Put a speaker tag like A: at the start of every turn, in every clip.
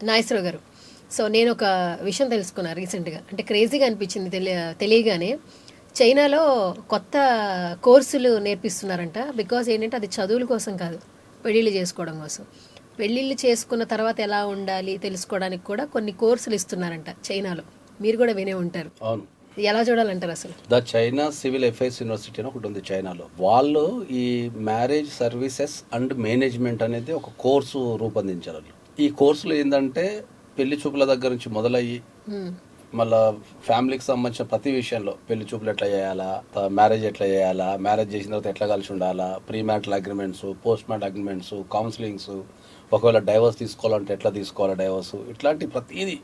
A: నాగేశ్వరరావు గారు, సో నేను ఒక విషయం తెలుసుకున్నా రీసెంట్గా, అంటే క్రేజీగా అనిపించింది తెలియగానే. చైనాలో కొత్త కోర్సులు నేర్పిస్తున్నారంట. బికాజ్ ఏంటంటే అది చదువుల కోసం కాదు, పెళ్ళిళ్ళు చేసుకోవడం కోసం. పెళ్ళిళ్ళు చేసుకున్న తర్వాత ఎలా ఉండాలి తెలుసుకోవడానికి కూడా కొన్ని కోర్సులు ఇస్తున్నారంట చైనాలో. మీరు కూడా వినే ఉంటారు.
B: అవును.
A: ఎలా చూడాలంటారు అసలు?
B: The China civil affairs university అని ఒకటి ఉంది చైనాలో. వాళ్ళు ఈ మ్యారేజ్ సర్వీసెస్ అండ్ మేనేజ్మెంట్ అనేది ఒక కోర్సు రూపొందించారు. ఈ కోర్సులో ఏంటంటే పెళ్లి చూపుల దగ్గర నుంచి మొదలయ్యి మళ్ళా ఫ్యామిలీకి సంబంధించిన ప్రతి విషయంలో పెళ్లి చూపులు ఎట్లా చేయాలా, మ్యారేజ్ ఎట్లా చేయాలా, మ్యారేజ్ చేసిన తర్వాత ఎట్లా కలిసి ఉండాలా, pre marital agreements, post marital agreements, counsellings, ఒకవేళ డైవర్స్ తీసుకోవాలంటే ఎట్లా తీసుకోవాలా డైవర్స్, ఇట్లాంటి ప్రతిదీ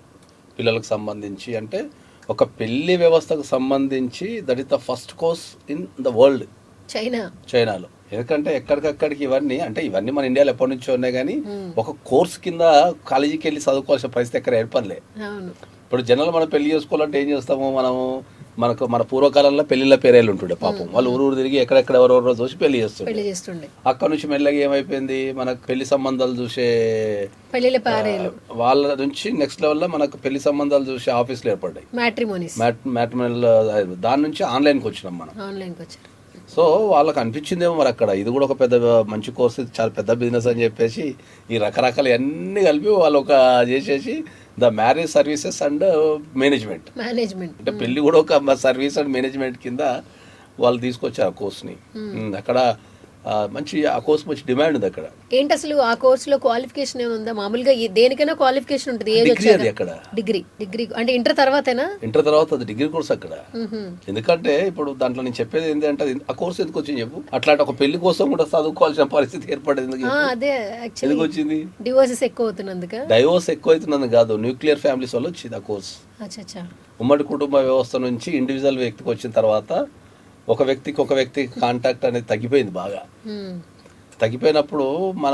B: పిల్లలకు సంబంధించి, అంటే ఒక పెళ్లి వ్యవస్థకు సంబంధించి that is the first course in the world చైనాలో. ఎందుకంటే ఎక్కడికక్కడికి ఇవన్నీ, అంటే ఇవన్నీ మన ఇండియాలో ఎప్పటి నుంచో ఉన్నాయి, కానీ ఒక కోర్స్ కింద కాలేజీకి వెళ్ళి చదువుకోవాల్సిన పరిస్థితి ఎక్కడ ఏర్పడలే. ఇప్పుడు జనరల్ మనం పెళ్లి చేసుకోవాలంటే ఏం చేస్తాము, మన పూర్వకాలంలో పెళ్లిళ్ళ పేరేళ్ళు ఉంటుండే. పాపం వాళ్ళు ఊరు తిరిగి ఎక్కడెక్కడ ఎవరెవరో చూసి పెళ్లి చేస్తుండే. అక్కడ నుంచి మెల్లగా ఏమైపోయింది, మనకు పెళ్లి సంబంధాలు చూసే వాళ్ళ నుంచి నెక్స్ట్ లెవెల్లో మనకు పెళ్లి సంబంధాలు చూసే ఆఫీసులు ఏర్పడ్డాయి, మ్యాట్రిమోనియల్. దాని నుంచి ఆన్లైన్కి వచ్చినాం మనం. సో వాళ్ళకి అనిపించిందేమో మరి అక్కడ ఇది కూడా ఒక పెద్ద మంచి కోర్సు, చాలా పెద్ద బిజినెస్ అని చెప్పేసి ఈ రకరకాల అన్ని కలిపి వాళ్ళు ఒక చేసేసి the marriage services and management అంటే పెళ్లి కూడా ఒక సర్వీస్ అండ్ మేనేజ్మెంట్ కింద వాళ్ళు తీసుకొచ్చారు ఆ కోర్స్ని. అక్కడ మంచి ఆ కోర్స్ మంచి డిమాండ్ ఉంది అక్కడ.
A: ఏంటి అసలు ఆ కోర్సులో క్వాలిఫికేషన్ ఏముందా? మామూలుగా దేనికైనా క్వాలిఫికేషన్ ఉంటుంది.
B: అక్కడ
A: డిగ్రీ అంటే ఇంటర్ తర్వాతేనా?
B: ఇంటర్ తర్వాత అది డిగ్రీ కోర్స్ అక్కడ. ఎందుకంటే ఇప్పుడు దాంట్లో నేను చెప్పేది ఏంటంటే ఆ కోర్స్ ఎందుకు వచ్చింది చెప్పు. అట్లాంటి ఒక పెళ్లి కోసం కూడా చదువుకోవాల్సిన పరిస్థితి ఏర్పడేది.
A: అదే
B: ఎందుకు వచ్చింది?
A: డివోర్సెస్ ఎక్కువ అవుతున్నందుకు.
B: డైవోర్స్ ఎక్కువ అవుతున్నందుకు కాదు, న్యూక్లియర్ ఫ్యామిలీస్ వల్ల వచ్చింది ఆ కోర్స్. ఉమ్మడి కుటుంబ వ్యవస్థ నుంచి ఇండివిజువల్ వ్యక్తికి వచ్చిన తర్వాత ఒక వ్యక్తికి కాంటాక్ట్ అనేది తగ్గిపోయింది బాగా. తగ్గిపోయినప్పుడు మన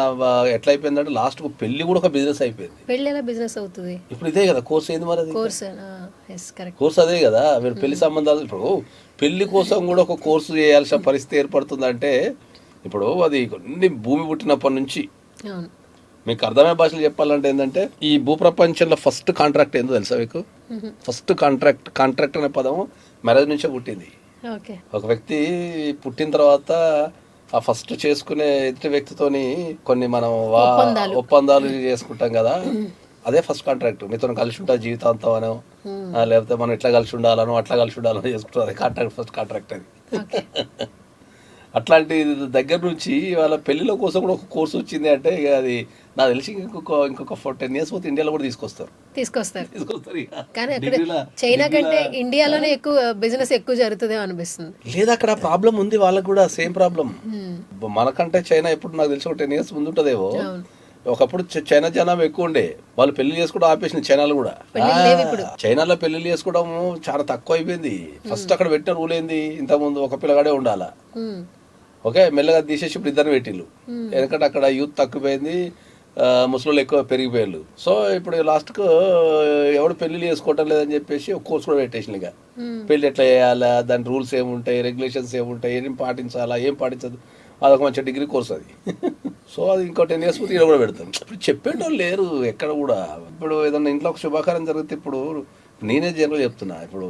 B: ఎట్లా అయిపోయిందంటే లాస్ట్ పెళ్లి కూడా ఒక బిజినెస్ అయిపోయింది.
A: పెళ్లి ఎలా బిజినెస్ అవుతుంది?
B: ఇప్పుడు ఇదే కదా కోర్స్. ఏంది మరి కోర్స్ అదే కదా. మీరు పెళ్లి సంబంధాలు, ఇప్పుడు పెళ్లి కోసం కూడా ఒక కోర్సు చేయాల్సిన పరిస్థితి ఏర్పడుతుందంటే, ఇప్పుడు అది కొన్ని భూమి పుట్టినప్పటి నుంచి మీకు అర్థమయ్యే భాషలు చెప్పాలంటే ఏంటంటే, ఈ భూప్రపంచంలో ఫస్ట్ కాంట్రాక్ట్ ఏందో తెలుసా మీకు? ఫస్ట్ కాంట్రాక్ట్ అనే పదం మ్యారేజ్ నుంచే పుట్టింది. ఒక వ్యక్తి పుట్టిన తర్వాత ఆ ఫస్ట్ చేసుకునే ఎదుటి వ్యక్తితోని కొన్ని మనం ఒప్పందాలు చేసుకుంటాం కదా, అదే ఫస్ట్ కాంట్రాక్ట్. మీతో కలిసి ఉంటా జీవితాంతం అనో, లేకపోతే మనం ఇట్లా కలిసి ఉండాలనో అట్లా కలిసి ఉండాలనో చేసుకుంటాం. అదే కాంట్రాక్ట్, ఫస్ట్ కాంట్రాక్ట్ అది. అట్లాంటి దగ్గర నుంచి వాళ్ళ పెళ్లిల కోసం కూడా ఒక కోర్సు వచ్చింది అంటే, ఇక అది నాకు తెలిసి ఇంకొక 10 years పోతే ఇండియాలో కూడా తీసుకొస్తారు.
A: కానీ చైనా కంటే ఇండియాలోనే ఎక్కువ బిజినెస్ ఎక్కువ జరుగుతుంది అనిపిస్తుంది.
B: లేదా అక్కడ ప్రాబ్లం ఉంది వాళ్ళకి కూడా, సేమ్ ప్రాబ్లం. మనకంటే చైనా ఎప్పుడు నాకు తెలిసి ఒక 10 years ముందు ఉంటదేమో. ఒకప్పుడు చైనా జనాభా ఎక్కువ ఉండే, వాళ్ళు పెళ్లి చేసుకోవడం ఆపేసిన చైనాలో కూడా. చైనాలో పెళ్లి చేసుకోవడం చాలా తక్కువ అయిపోయింది. ఫస్ట్ అక్కడ పెట్టిన రూల్ ఏంది, ఇంతకుముందు ఒక పిల్లగాడే ఉండాలా. ఓకే, మెల్లగా తీసేసి ఇప్పుడు ఇద్దరు పెట్టిళ్ళు. ఎందుకంటే అక్కడ యూత్ తక్కువైంది, ముసలు ఎక్కువ పెరిగిపోయారు. సో ఇప్పుడు లాస్ట్కు ఎవడు పెళ్లి చేసుకోవటం లేదని చెప్పేసి ఒక కోర్స్ కూడా పెట్టేసిన. ఇక పెళ్లి ఎట్లా చేయాలా, దాని రూల్స్ ఏముంటాయి, రెగ్యులేషన్స్ ఏముంటాయి, ఏం పాటించాలా, ఏం పాటించదు, అదొక మంచి డిగ్రీ కోర్స్ అది. సో అది ఇంకో 10 years పోతే ఇక్కడ కూడా పెడతాం. ఇప్పుడు చెప్పేటోళ్ళు లేరు ఎక్కడ కూడా. ఇప్పుడు ఏదన్నా ఇంట్లో ఒక శుభకార్యం జరిగితే, ఇప్పుడు నేనే జనరల్ చెప్తున్నా, ఇప్పుడు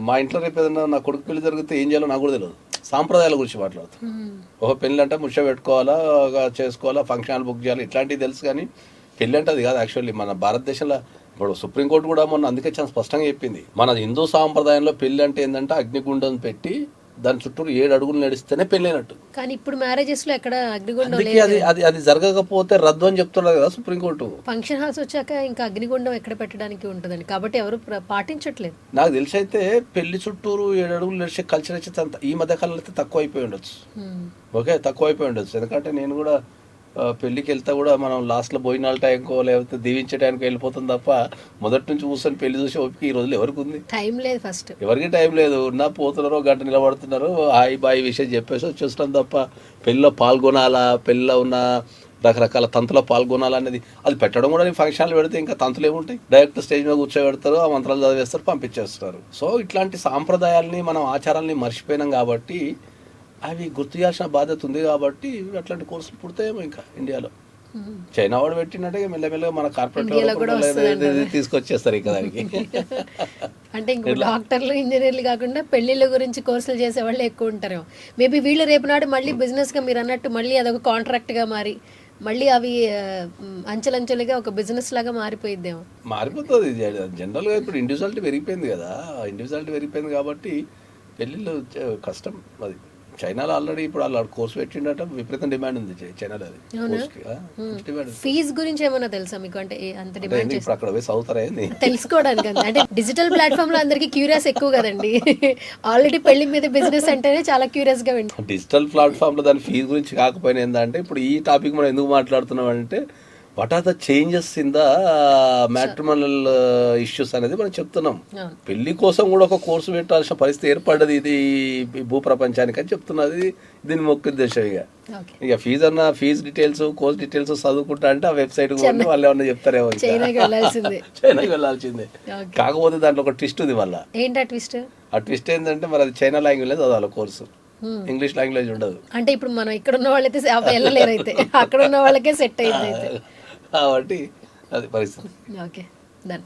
B: మా ఇంట్లో రేపు ఏదన్నా నా కొడుకు పెళ్లి జరిగితే ఏం చేయాలో నాకు కూడా తెలియదు. సాంప్రదాయాల గురించి మాట్లాడుతాం. ఒక పెళ్ళి అంటే ముచ్చ పెట్టుకోవాలా, చేసుకోవాలా, ఫంక్షన్ బుక్ చేయాలి, ఇట్లాంటివి తెలుసు. కానీ పెళ్ళి అంటే అది కాదు యాక్చువల్లీ. మన భారతదేశంలో ఇప్పుడు సుప్రీంకోర్టు కూడా మొన్న అందుకే చాలా స్పష్టంగా చెప్పింది, మన హిందూ సాంప్రదాయంలో పెళ్లి అంటే ఏంటంటే అగ్నిగుండం పెట్టి దాని చుట్టూ 7 అడుగులు నడిస్తేనే పెళ్ళైనట్టు.
A: కానీ ఇప్పుడు మ్యారేజెస్ లో ఎక్కడ అగ్నిగుండం
B: అది జరగకపోతే రద్దు అని చెప్తున్నారు కదా సుప్రీంకోర్టు.
A: ఫంక్షన్ హాల్స్ వచ్చాక ఇంకా అగ్నిగుండం ఎక్కడ పెట్టడానికి ఉంటుందని, కాబట్టి ఎవరు పాటించట్లేదు.
B: నాకు తెలిసి అయితే పెళ్లి చుట్టూరు 7 అడుగులు నడిచే కల్చర్ అయితే ఈ మధ్య కాలంలో అయితే తక్కువ అయిపోయి ఉండొచ్చు. ఓకే, తక్కువ అయిపోయి ఉండొచ్చు. ఎందుకంటే నేను కూడా పెళ్లికి వెళ్తా కూడా మనం లాస్ట్లో భోజనాల టైంకో లేకపోతే దీవించే టైంకో వెళ్ళిపోతుంది తప్ప మొదటి నుంచి కూర్చొని పెళ్లి చూసి ఓపిక ఈ రోజులు ఎవరికి ఉంది?
A: టైం లేదు, ఫస్ట్ ఎవరికి
B: టైం లేదు. ఉన్నా పోతున్నారో గంట నిలబడుతున్నారు, హాయ్ బాయ్ విషయం చెప్పేసి వచ్చేస్తాం తప్ప పెళ్ళిలో పాల్గొనాలా, పెళ్ళిలో ఉన్న రకరకాల తంతులో పాల్గొనాలనేది అది పెట్టడం కూడా. ఫంక్షన్లు పెడితే ఇంకా తంతులు ఏముంటాయి, డైరెక్ట్ స్టేజ్ మీద కూర్చోబెడతారు, ఆ మంత్రాలు చదివేస్తారు, పంపించేస్తారు. సో ఇట్లాంటి సాంప్రదాయాల్ని మనం ఆచారాలని మర్చిపోయినాం కాబట్టి అవి గుర్తు చేయాల్సిన బాధ్యత ఉంది. కాబట్టి అట్లాంటి కోర్సులు పుడతాయేమో ఇంకా ఇండియాలో. చైనా వాడు పెట్టినట్టే మెల్లమెల్లగా మన
A: ఇండియాలో కూడా వస్తుందంట.
B: కార్పొరేట్ తీసుకొచ్చేస్తారు ఇక దానికి.
A: అంటే ఇంకో డాక్టర్లు ఇంజనీర్లు కాకుండా పెళ్లిళ్ళ గురించి కోర్సులు చేసే వాళ్ళు ఎక్కువ ఉంటారు. మేబీ వీళ్ళు రేపు నాడు మళ్ళీ బిజినెస్గా మీరు అన్నట్టు మళ్ళీ అదొక కాంట్రాక్ట్గా మారి మళ్ళీ అవి అంచెలంచెలుగా ఒక బిజినెస్ లాగా మారిపోయిద్దేమో.
B: మారిపోతుంది జనరల్గా. ఇప్పుడు ఇండివిజువాలిటీ పెరిగిపోయింది కదా, ఇండివిజువాలిటీ పెరిగిపోయింది కాబట్టి పెళ్ళిళ్ళు కష్టం. అది చైనాలో ఆల్రెడీ ఇప్పుడు వాళ్ళు కోర్సు పెట్టిండట, విపరీతం డిమాండ్ ఉంది చైనాలో. అది డిమాండ్.
A: ఫీజ్ గురించి ఏమైనా తెలుసా మీకు? అంటే అంత డిమాండ్
B: ఇప్పుడు అక్కడ పోయి చదువుతారా ఏంది
A: తెలుసుకోవడానికి అంటే డిజిటల్ ప్లాట్ఫామ్ లో అందరికి క్యూరియస్ ఎక్కువ కదండి. ఆల్రెడీ పెళ్లి మీద బిజినెస్ అంటేనే చాలా క్యూరియస్ గా వింటారు.
B: డిజిటల్ ప్లాట్ఫామ్ లో దాని ఫీజు గురించి కాకపోయినా ఏంటంటే ఇప్పుడు ఈ టాపిక్ మనం ఎందుకు మాట్లాడుతున్నాం అంటే what are the changes in the matrimonial issues అనేది మనం చెప్తున్నాం. పెళ్లి కోసం కూడా ఒక కోర్సు పెట్టాల్సిన పరిస్థితి ఏర్పడ్డది ఇది భూప్రపంచానికి అని చెప్తున్నది దీని ముఖ్య ఉద్దేశం. ఇక ఫీజు డీటెయిల్స్, కోర్స్ డీటెయిల్స్ చదువుకుంటా అంటే ఆ వెబ్సైట్ వాళ్ళు ఏమన్నా చెప్తారేమో.
A: చైనాకి
B: వెళ్ళాల్సిందే. కాకపోతే దాంట్లో ఒక ట్విస్ట్ ఉంది మళ్ళీ.
A: ఏంటి ఆ ట్విస్ట్?
B: ఆ ట్విస్ట్ ఏంటంటే మరి అది చైనా లాంగ్వేజ్ చదవాలి కోర్సు, ఇంగ్లీష్ లాంగ్వేజ్ ఉండదు.
A: అంటే ఇప్పుడు మనం ఇక్కడ ఉన్న వాళ్ళైతే వెళ్ళలేరు, అయితే అక్కడ ఉన్న వాళ్ళకే సెట్ అయింది అయితే.
B: కాబట్టి అది పరిస్థితి.
A: Okay, done.